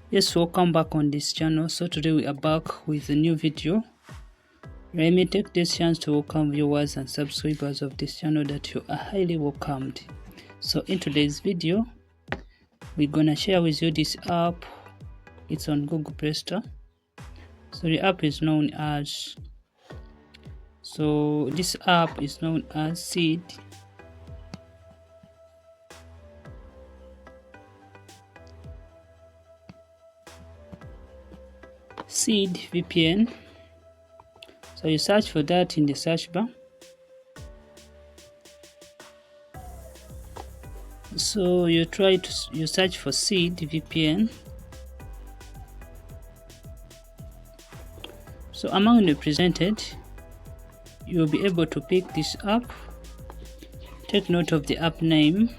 Yes, welcome back on this channel. So today we are back with a new video. Let me take this chance to welcome viewers and subscribers of this channel that you are highly welcomed. So in today's video, we're gonna share with you this app. It's on Google Play Store. So the app is known as SIDI VPN. So you search for that in the search bar. So you search for SIDI VPN. So among the presented, you'll be able to pick this app. Take note of the app name,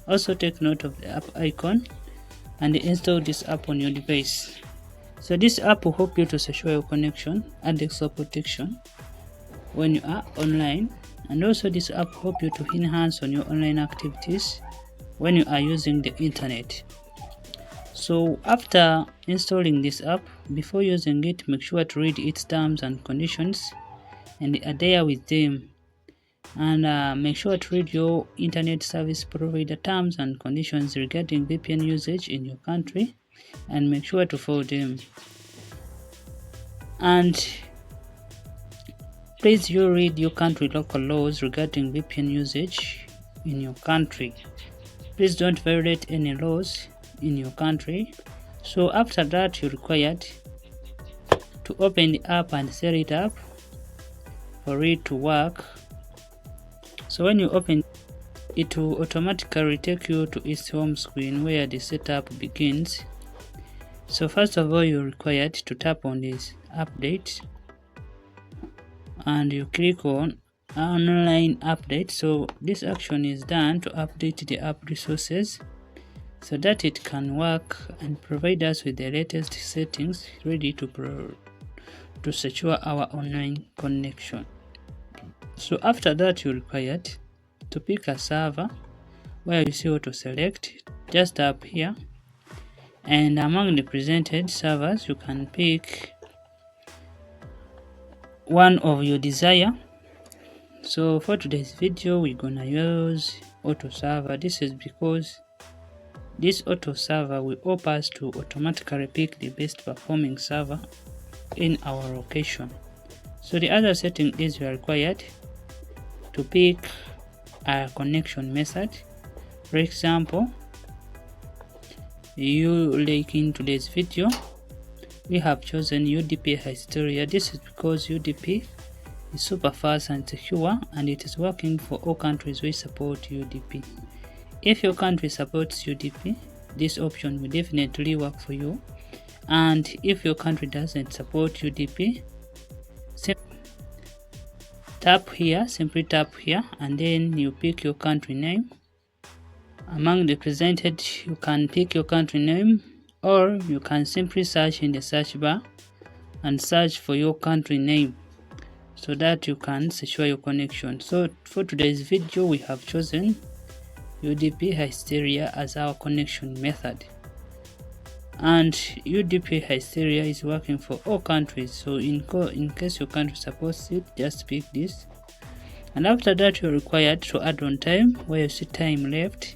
also take note of the app icon, and install this app on your device. So this app will help you to secure your connection and extra protection when you are online, and also this app will help you to enhance on your online activities when you are using the internet. So after installing this app, before using it, make sure to read its terms and conditions and adhere with them, and make sure to read your internet service provider terms and conditions regarding VPN usage in your country, and make sure to follow them. And please you read your country local laws regarding VPN usage in your country. Please don't violate any laws in your country. So after that, you're required to open the app and set it up for it to work. So when you open, it will automatically take you to its home screen where the setup begins. So first of all, you're required to tap on this update and you click on online update. So this action is done to update the app resources so that it can work and provide us with the latest settings ready to secure our online connection. So after that, you're required to pick a server where you see what to select. Just tap here, and among the presented servers, you can pick one of your desire. So for today's video, we're gonna use auto server. This is because this auto server will help us to automatically pick the best performing server in our location. So the other setting is you are required to pick a connection method. For example, like in today's video, we have chosen UDP Hysteria. This is because UDP is super fast and secure, and it is working for all countries which support UDP. If your country supports UDP, this option will definitely work for you. And if your country doesn't support UDP, simply tap here, and then you pick your country name. Among the presented, you can pick your country name, or you can simply search in the search bar and search for your country name so that you can secure your connection. So for today's video, we have chosen UDP Hysteria as our connection method, and UDP Hysteria is working for all countries. So in case your country supports it, just pick this. And after that, you're required to add on time. Where you see time left,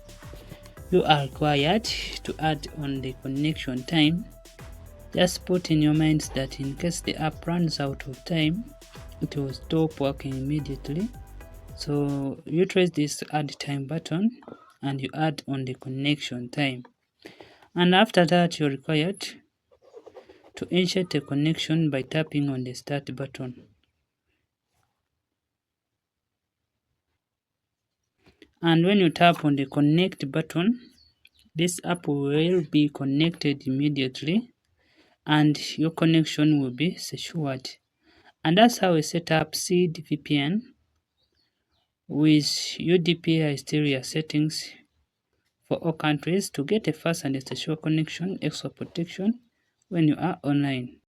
you are required to add on the connection time. Just put in your mind that in case the app runs out of time, it will stop working immediately. So you press this add time button and you add on the connection time. And after that, you're required to insert a connection by tapping on the start button. And when you tap on the connect button, this app will be connected immediately and your connection will be secured. And that's how we set up SIDI VPN with UDP Hysteria settings for all countries to get a fast and secure connection, extra protection when you are online.